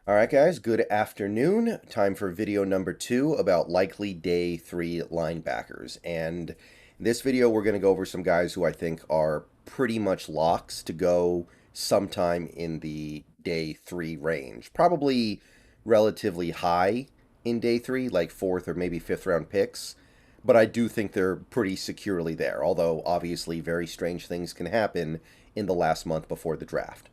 All right, guys, good afternoon. Time for video number 2 about likely day 3 linebackers. And in this video, we're going to go over some guys who I think are pretty much locks to go sometime in the day 3 range. Probably relatively high in day 3, like 4th or maybe 5th round picks. But I do think they're pretty securely there, although obviously very strange things can happen in the last month before the draft.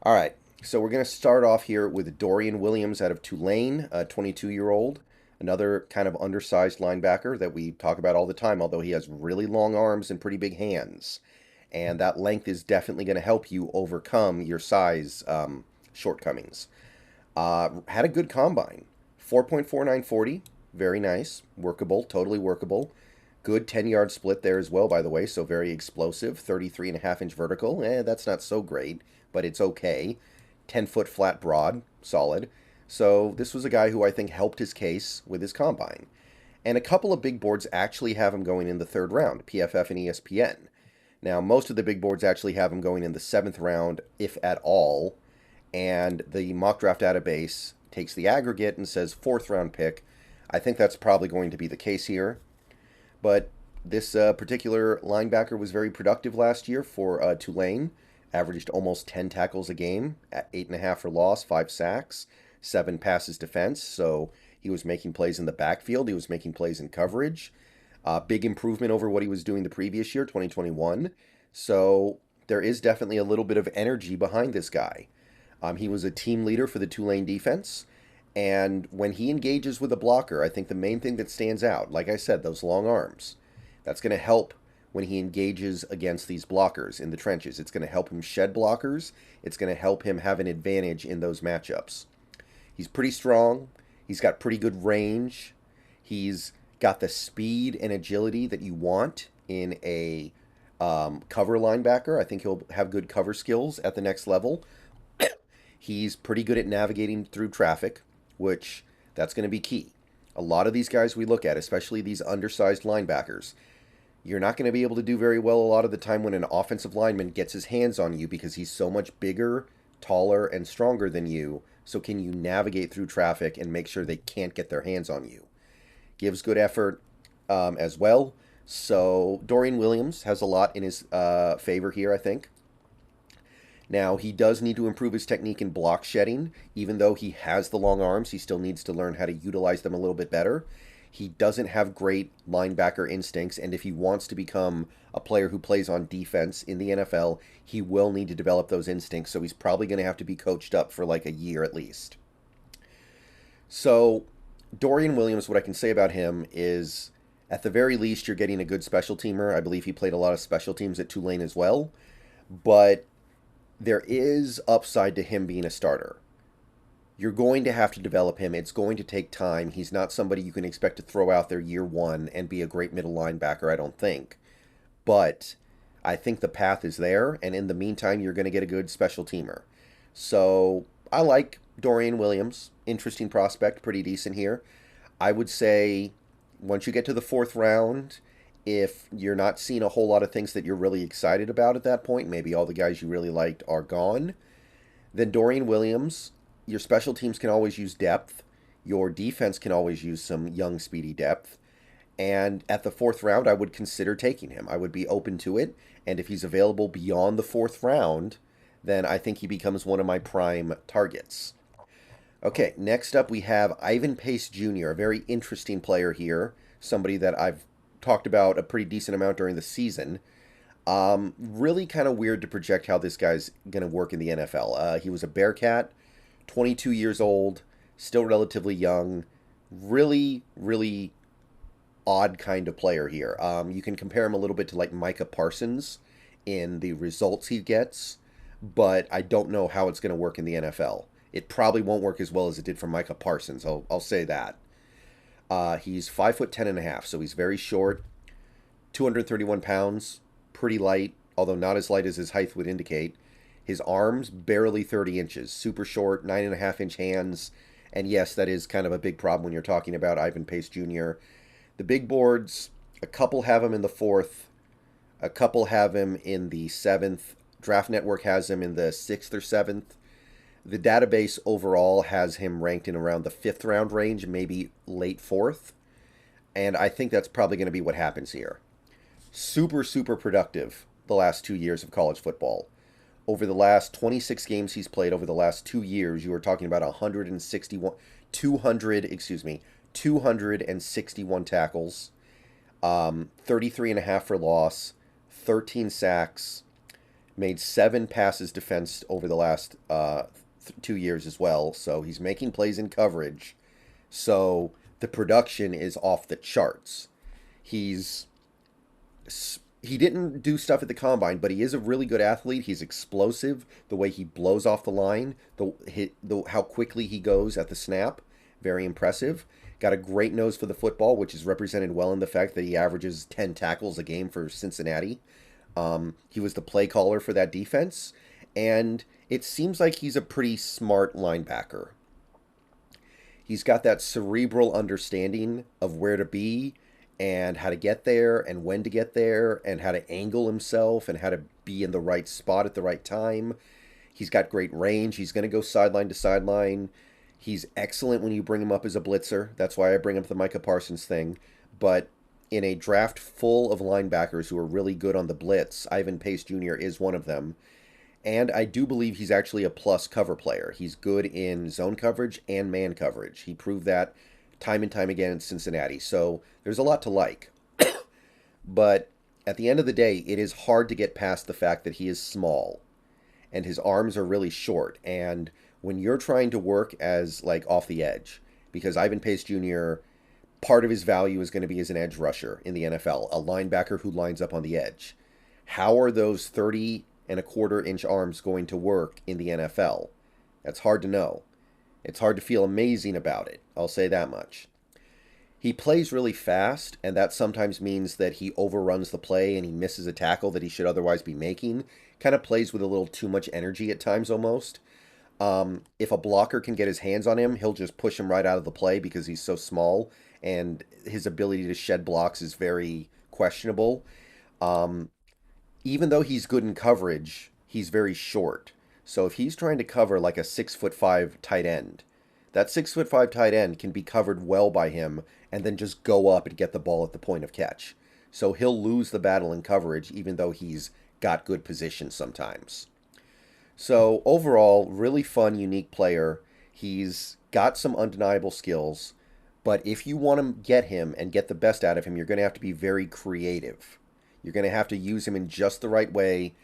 All right, so we're going to start off here with Dorian Williams out of Tulane, a 22-year-old, another kind of undersized linebacker that we talk about all the time, although he has really long arms and pretty big hands. And that length is definitely going to help you overcome your size shortcomings. Had a good combine, 4.4940, very nice, workable, totally workable. Good 10-yard split there as well, by the way, so very explosive. 33.5-inch vertical. That's not so great, but it's okay. 10-foot flat broad, solid. So this was a guy who I think helped his case with his combine. And a couple of big boards actually have him going in the 3rd round, PFF and ESPN. Now, most of the big boards actually have him going in the 7th round, if at all. And the mock draft database takes the aggregate and says 4th round pick. I think that's probably going to be the case here. But this particular linebacker was very productive last year for Tulane. Averaged almost 10 tackles a game at 8.5 for loss, 5 sacks, 7 passes defense. So he was making plays in the backfield. He was making plays in coverage. Big improvement over what he was doing the previous year, 2021. So there is definitely a little bit of energy behind this guy. He was a team leader for the Tulane defense. And when he engages with a blocker, I think the main thing that stands out, like I said, those long arms, that's going to help when he engages against these blockers in the trenches. It's going to help him shed blockers. It's going to help him have an advantage in those matchups. He's pretty strong. He's got pretty good range. He's got the speed and agility that you want in a cover linebacker. I think he'll have good cover skills at the next level. He's pretty good at navigating through traffic, which that's going to be key. A lot of these guys we look at, especially these undersized linebackers, you're not going to be able to do very well a lot of the time when an offensive lineman gets his hands on you because he's so much bigger, taller, and stronger than you. So can you navigate through traffic and make sure they can't get their hands on you? Gives good effort as well. So Dorian Williams has a lot in his favor here, I think. Now, he does need to improve his technique in block shedding. Even though he has the long arms, he still needs to learn how to utilize them a little bit better. He doesn't have great linebacker instincts, and if he wants to become a player who plays on defense in the NFL, he will need to develop those instincts, so he's probably going to have to be coached up for like a year at least. So, Dorian Williams, what I can say about him is, at the very least, you're getting a good special teamer. I believe he played a lot of special teams at Tulane as well, but there is upside to him being a starter. You're going to have to develop him. It's going to take time. He's not somebody you can expect to throw out there year one and be a great middle linebacker, I don't think. But I think the path is there, and in the meantime, you're going to get a good special teamer. So I like Dorian Williams. Interesting prospect, pretty decent here. I would say once you get to the 4th round, if you're not seeing a whole lot of things that you're really excited about at that point, maybe all the guys you really liked are gone, then Dorian Williams, your special teams can always use depth. Your defense can always use some young, speedy depth. And at the 4th round, I would consider taking him. I would be open to it. And if he's available beyond the 4th round, then I think he becomes one of my prime targets. Okay, next up we have Ivan Pace Jr., a very interesting player here. Somebody that I've talked about a pretty decent amount during the season. Really kind of weird to project how this guy's going to work in the NFL. He was a Bearcat, 22 years old, still relatively young. Really, really odd kind of player here. You can compare him a little bit to like Micah Parsons in the results he gets, but I don't know how it's going to work in the NFL. It probably won't work as well as it did for Micah Parsons. I'll say that. He's 5'10.5", so he's very short, 231 pounds, pretty light, although not as light as his height would indicate. His arms, barely 30 inches, super short, 9.5-inch hands, and yes, that is kind of a big problem when you're talking about Ivan Pace Jr. The big boards, a couple have him in the 4th, a couple have him in the 7th. Draft Network has him in the 6th or 7th. The database overall has him ranked in around the 5th round range, maybe late 4th. And I think that's probably going to be what happens here. Super, super productive the last 2 years of college football. Over the last 26 games he's played over the last 2 years, you are talking about 261 tackles, 33 and a half for loss, 13 sacks, made 7 passes defensed over the last 2 years as well. So he's making plays in coverage. So the production is off the charts. He didn't do stuff at the combine, but he is a really good athlete. He's explosive. The way he blows off the line, how quickly he goes at the snap, very impressive. Got a great nose for the football, which is represented well in the fact that he averages 10 tackles a game for Cincinnati. He was the play caller for that defense, and it seems like he's a pretty smart linebacker. He's got that cerebral understanding of where to be and how to get there and when to get there and how to angle himself and how to be in the right spot at the right time. He's got great range. He's going to go sideline to sideline. He's excellent when you bring him up as a blitzer. That's why I bring up the Micah Parsons thing. But in a draft full of linebackers who are really good on the blitz, Ivan Pace Jr. is one of them. And I do believe he's actually a plus cover player. He's good in zone coverage and man coverage. He proved that time and time again in Cincinnati. So there's a lot to like. But at the end of the day, it is hard to get past the fact that he is small and his arms are really short. And when you're trying to work as like off the edge, because Ivan Pace Jr., part of his value is going to be as an edge rusher in the NFL, a linebacker who lines up on the edge. How are those 30 1/4 inch arms going to work in the NFL? That's hard to know. It's hard to feel amazing about it. I'll say that much. He plays really fast, and that sometimes means that he overruns the play and he misses a tackle that he should otherwise be making. Kind of plays with a little too much energy at times almost. If a blocker can get his hands on him, he'll just push him right out of the play because he's so small, and his ability to shed blocks is very questionable. Even though he's good in coverage, he's very short. So if he's trying to cover like a 6'5" tight end, that 6'5" tight end can be covered well by him and then just go up and get the ball at the point of catch. So he'll lose the battle in coverage even though he's got good position sometimes. So overall, really fun, unique player. He's got some undeniable skills, but if you want to get him and get the best out of him, you're going to have to be very creative. You're going to have to use him in just the right way,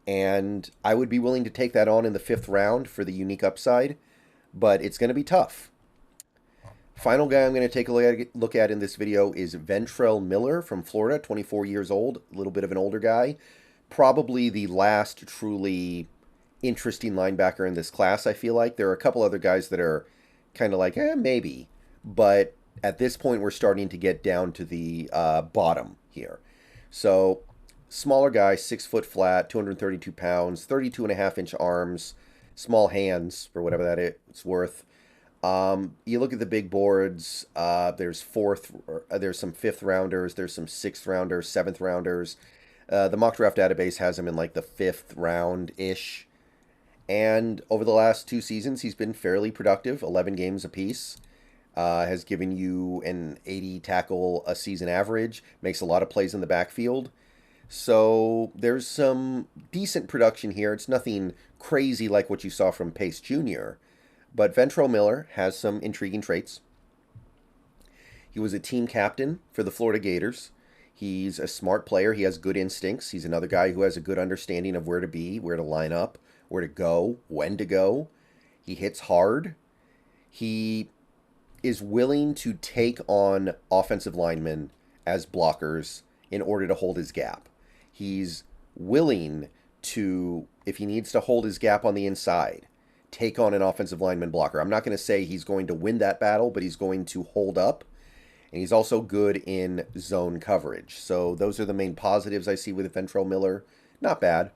and I would be willing to take that on in the 5th round for the unique upside, but it's going to be tough. Final guy I'm going to take a look at in this video is Ventrell Miller from Florida, 24 years old, a little bit of an older guy. Probably the last truly interesting linebacker in this class, I feel like. There are a couple other guys that are kind of like, maybe. But at this point, we're starting to get down to the bottom here. So, smaller guy, 6 foot flat, 232 pounds, 32.5-inch arms, small hands, for whatever it's worth. You look at the big boards, there's some 5th rounders, there's some 6th rounders, 7th rounders. The mock draft database has him in like the 5th round-ish. And over the last 2 seasons, he's been fairly productive, 11 games apiece. Has given you an 80 tackle a season average, makes a lot of plays in the backfield. So there's some decent production here. It's nothing crazy like what you saw from Pace Jr., but Ventrell Miller has some intriguing traits. He was a team captain for the Florida Gators. He's a smart player. He has good instincts. He's another guy who has a good understanding of where to be, where to line up, where to go, when to go. He hits hard. He is willing to take on offensive linemen as blockers in order to hold his gap. He's willing to, if he needs to hold his gap on the inside, take on an offensive lineman blocker. I'm not going to say he's going to win that battle, but he's going to hold up. And he's also good in zone coverage. So those are the main positives I see with Ventrell Miller. Not bad.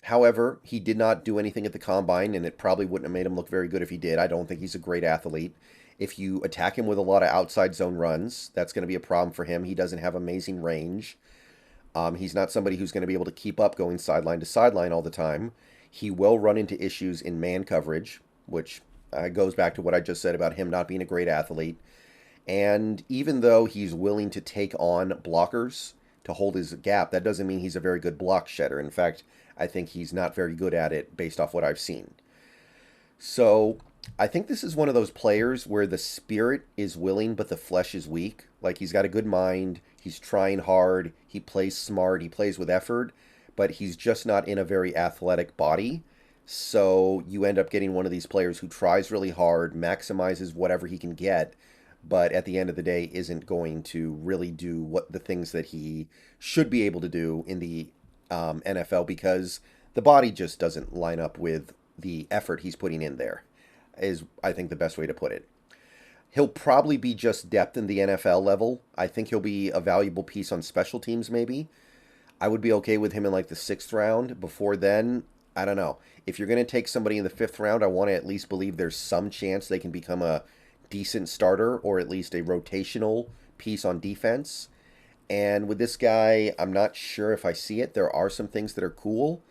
However, he did not do anything at the combine, and it probably wouldn't have made him look very good if he did. I don't think he's a great athlete. If you attack him with a lot of outside zone runs, that's going to be a problem for him. He doesn't have amazing range. He's not somebody who's going to be able to keep up going sideline to sideline all the time. He will run into issues in man coverage, which goes back to what I just said about him not being a great athlete. And even though he's willing to take on blockers to hold his gap, that doesn't mean he's a very good block shedder. In fact, I think he's not very good at it based off what I've seen. So I think this is one of those players where the spirit is willing, but the flesh is weak. Like, he's got a good mind, he's trying hard, he plays smart, he plays with effort, but he's just not in a very athletic body. So you end up getting one of these players who tries really hard, maximizes whatever he can get, but at the end of the day isn't going to really do what the things that he should be able to do in the NFL, because the body just doesn't line up with the effort he's putting in there, is, I think, the best way to put it. He'll probably be just depth in the NFL level. I think he'll be a valuable piece on special teams, maybe. I would be okay with him in like the 6th round. Before then, I don't know. If you're going to take somebody in the 5th round, I want to at least believe there's some chance they can become a decent starter or at least a rotational piece on defense. And with this guy, I'm not sure if I see it. There are some things that are cool,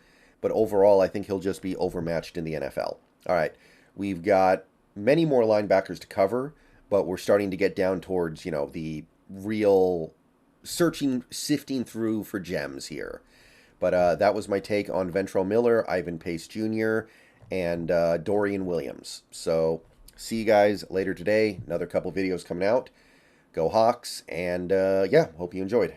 but overall, I think he'll just be overmatched in the NFL. All right, we've got many more linebackers to cover, but we're starting to get down towards, you know, the real searching, sifting through for gems here. But that was my take on Ventrell Miller, Ivan Pace Jr., and Dorian Williams. So see you guys later today. Another couple videos coming out. Go Hawks, and yeah, hope you enjoyed.